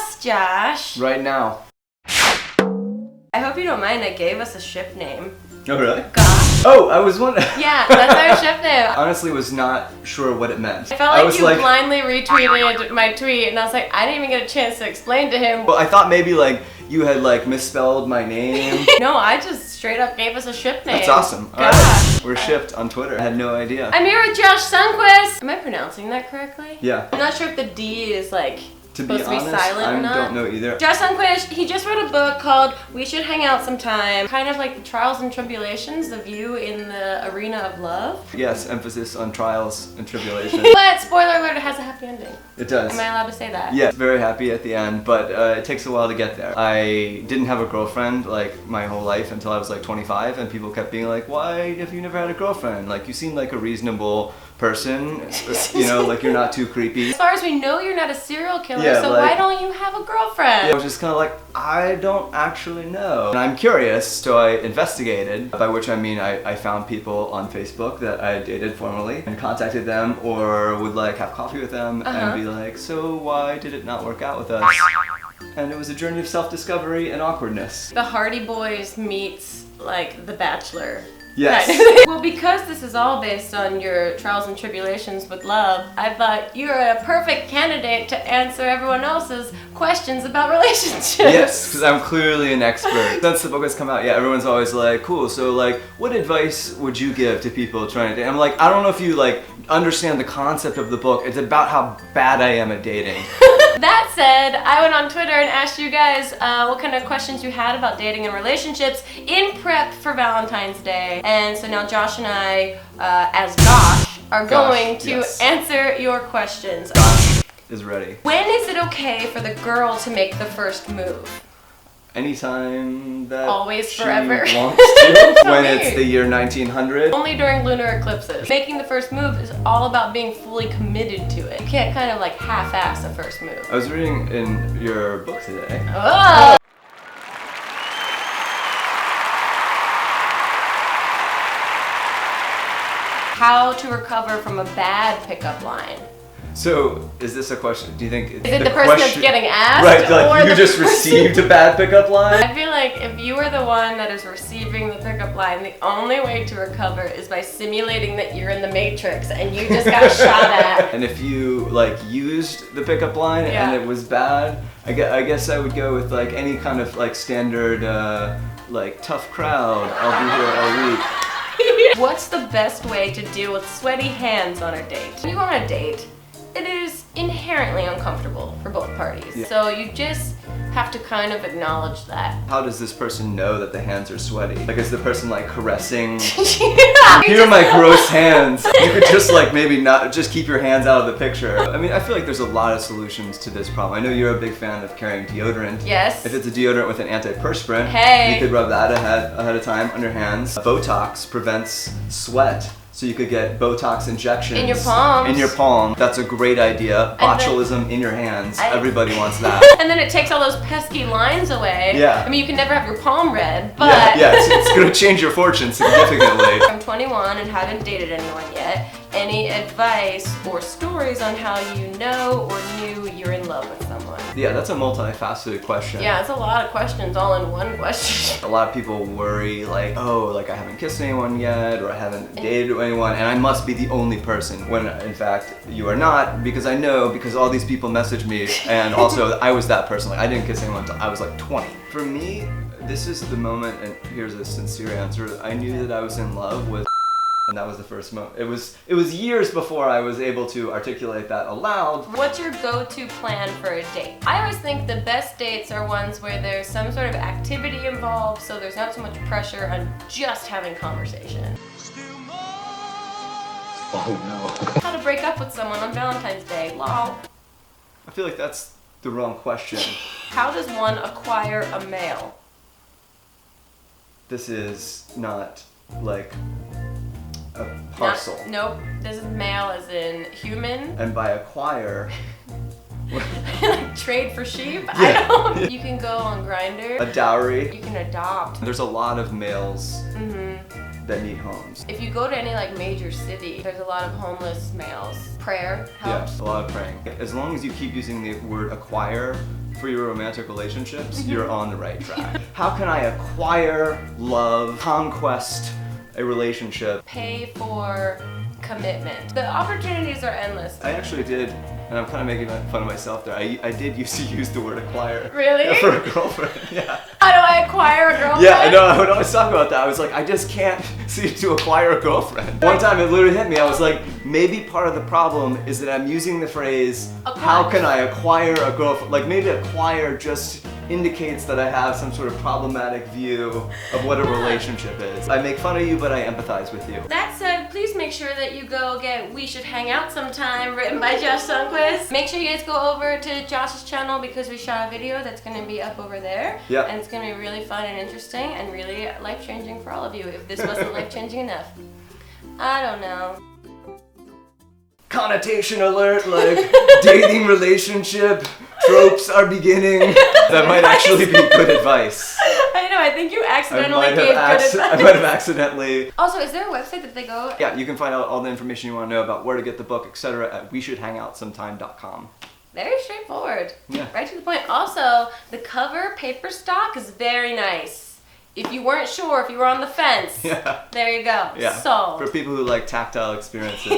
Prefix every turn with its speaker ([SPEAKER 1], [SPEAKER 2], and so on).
[SPEAKER 1] us, Josh.
[SPEAKER 2] Right now.
[SPEAKER 1] I hope you don't mind, I gave us a ship name.
[SPEAKER 2] Oh, really?
[SPEAKER 1] Gosh.
[SPEAKER 2] Oh, I was wondering.
[SPEAKER 1] Yeah, that's our ship name.
[SPEAKER 2] Honestly, was not sure what it meant.
[SPEAKER 1] I felt like you blindly retweeted my tweet, and I was like, I didn't even get a chance to explain to him.
[SPEAKER 2] Well, I thought maybe like you had like misspelled my name.
[SPEAKER 1] No, I just straight up gave us a ship name.
[SPEAKER 2] That's awesome. All right. We're shipped on Twitter. I had no idea.
[SPEAKER 1] I'm here with Josh SUNDQUIST. Am I pronouncing that correctly?
[SPEAKER 2] Yeah.
[SPEAKER 1] I'm not sure if the D is like supposed to be silent
[SPEAKER 2] I
[SPEAKER 1] or not.
[SPEAKER 2] don't know either.
[SPEAKER 1] Josh SUNDQUIST, he just wrote a book called We Should Hang Out Sometime. Kind of like the trials and tribulations of you in the arena of love.
[SPEAKER 2] Yes, emphasis on trials and tribulations.
[SPEAKER 1] But spoiler alert, it has a happy ending.
[SPEAKER 2] It does.
[SPEAKER 1] Am I allowed to say that?
[SPEAKER 2] Yeah, very happy at the end, but it takes a while to get there. I didn't have a girlfriend like my whole life until I was like 25, and people kept being like, why have you never had a girlfriend? Like, you seem like a reasonable person, you know, like you're not too creepy.
[SPEAKER 1] As far as we know, you're not a serial killer,
[SPEAKER 2] Yeah,
[SPEAKER 1] so
[SPEAKER 2] like,
[SPEAKER 1] why don't you have a girlfriend?
[SPEAKER 2] I was just kind of like, I don't actually know. And I'm curious, so I investigated, by which I mean I found people on Facebook that I had dated formerly and contacted them or would like have coffee with them and be like, so why did it not work out with us? And it was a journey of self-discovery and awkwardness.
[SPEAKER 1] The Hardy Boys meets like The Bachelor.
[SPEAKER 2] Yes.
[SPEAKER 1] Well, because this is all based on your trials and tribulations with love, I thought you're a perfect candidate to answer everyone else's questions about relationships.
[SPEAKER 2] Yes, because I'm clearly an expert. Since the book has come out, yeah, everyone's always like, cool, so like, what advice would you give to people trying to date? I'm like, I don't know if you like understand the concept of the book. It's about how bad I am at dating.
[SPEAKER 1] That said, I went on Twitter and asked you guys what kind of questions you had about dating and relationships in prep for Valentine's Day. And so now Josh and I, as Gosh, are going to answer your questions.
[SPEAKER 2] Gosh is ready.
[SPEAKER 1] When is it okay for the girl to make the first move?
[SPEAKER 2] Anytime that
[SPEAKER 1] Always,
[SPEAKER 2] she
[SPEAKER 1] forever.
[SPEAKER 2] wants to. When it's the year 1900.
[SPEAKER 1] Only during lunar eclipses. Making the first move is all about being fully committed to it. You can't kind of like half-ass a first move.
[SPEAKER 2] I was reading in your book today.
[SPEAKER 1] Oh! How to recover from a bad pickup line.
[SPEAKER 2] So, is this a question? Do you think
[SPEAKER 1] is it the person that's getting asked?
[SPEAKER 2] Right, like
[SPEAKER 1] or
[SPEAKER 2] you just received a bad pickup line?
[SPEAKER 1] I feel like if you are the one that is receiving the pickup line, the only way to recover is by simulating that you're in the Matrix and you just got shot at.
[SPEAKER 2] And if you like used the pickup line and it was bad, I guess I would go with like any kind of like standard like tough crowd. I'll be here all week.
[SPEAKER 1] What's the best way to deal with sweaty hands on a date? When you go on a date, it is inherently uncomfortable for both parties. Yeah. So you just have to kind of acknowledge that.
[SPEAKER 2] How does this person know that the hands are sweaty? Like, is the person like caressing?
[SPEAKER 1] Yeah,
[SPEAKER 2] here are my gross hands. You could just like maybe not, just keep your hands out of the picture. I mean, I feel like there's a lot of solutions to this problem. I know you're a big fan of carrying deodorant.
[SPEAKER 1] Yes.
[SPEAKER 2] If it's a deodorant with an antiperspirant,
[SPEAKER 1] hey,
[SPEAKER 2] you could rub that ahead of time on your hands. Botox prevents sweat. So you could get Botox injections
[SPEAKER 1] in your palms.
[SPEAKER 2] In your palm. That's a great idea. Botulism in your hands. Everybody wants that.
[SPEAKER 1] And then it takes all those pesky lines away.
[SPEAKER 2] Yeah.
[SPEAKER 1] I mean, you can never have your palm red, but
[SPEAKER 2] yeah, it's gonna change your fortune significantly.
[SPEAKER 1] I'm 21 and haven't dated anyone yet. Any advice or stories on how you know or knew you're in love with someone?
[SPEAKER 2] Yeah, that's a multifaceted question.
[SPEAKER 1] Yeah, it's a lot of questions all in one question.
[SPEAKER 2] A lot of people worry like, oh, like I haven't kissed anyone yet, or I haven't dated anyone, and I must be the only person, when in fact you are not, because I know, because all these people message me, and also I was that person. Like, I didn't kiss anyone until I was like 20. For me, this is the moment, and here's a sincere answer, I knew that I was in love with, and that was the first moment. It was years before I was able to articulate that aloud.
[SPEAKER 1] What's your go-to plan for a date? I always think the best dates are ones where there's some sort of activity involved, so there's not so much pressure on just having conversation.
[SPEAKER 2] Oh no.
[SPEAKER 1] How to break up with someone on Valentine's Day, lol.
[SPEAKER 2] I feel like that's the wrong question.
[SPEAKER 1] How does one acquire a male?
[SPEAKER 2] This is not like a parcel.
[SPEAKER 1] Nope, this is male as in human.
[SPEAKER 2] And by acquire...
[SPEAKER 1] like trade for sheep?
[SPEAKER 2] Yeah.
[SPEAKER 1] I don't. You can go on Grindr.
[SPEAKER 2] A dowry.
[SPEAKER 1] You can adopt.
[SPEAKER 2] There's a lot of males that need homes.
[SPEAKER 1] If you go to any like major city, there's a lot of homeless males. Prayer helps.
[SPEAKER 2] Yeah, a lot of praying. As long as you keep using the word acquire for your romantic relationships, you're on the right track. How can I acquire love, conquest a relationship?
[SPEAKER 1] Pay for commitment. The opportunities are endless.
[SPEAKER 2] I actually did, and I'm kind of making fun of myself there. I did used to use the word acquire.
[SPEAKER 1] Really?
[SPEAKER 2] For a girlfriend, yeah.
[SPEAKER 1] How do I acquire a girlfriend?
[SPEAKER 2] Yeah, I know, I would always talk about that. I was like, I just can't seem to acquire a girlfriend. One time it literally hit me, I was like, maybe part of the problem is that I'm using the phrase, how can I acquire a girlfriend? Like maybe acquire just indicates that I have some sort of problematic view of what a relationship is. I make fun of you, but I empathize with you.
[SPEAKER 1] That said, please make sure that you go get We Should Hang Out Sometime, written by Josh Sundquist. Make sure you guys go over to Josh's channel because we shot a video that's going to be up over there.
[SPEAKER 2] Yeah.
[SPEAKER 1] And it's going to be really fun and interesting and really life-changing for all of you if this wasn't life-changing enough. I don't know.
[SPEAKER 2] Connotation alert, like dating relationship tropes are beginning. That might actually be good advice.
[SPEAKER 1] I know, I think you accidentally gave good advice.
[SPEAKER 2] I might have accidentally.
[SPEAKER 1] Also, is there a website that they go?
[SPEAKER 2] Yeah, you can find out all the information you want to know about where to get the book, etc. at weshouldhangoutsometime.com.
[SPEAKER 1] Very straightforward.
[SPEAKER 2] Yeah.
[SPEAKER 1] Right to the point. Also, the cover paper stock is very nice. If you weren't sure, if you were on the fence,
[SPEAKER 2] Yeah.
[SPEAKER 1] there you go.
[SPEAKER 2] Yeah.
[SPEAKER 1] Sold.
[SPEAKER 2] For people who like tactile experiences.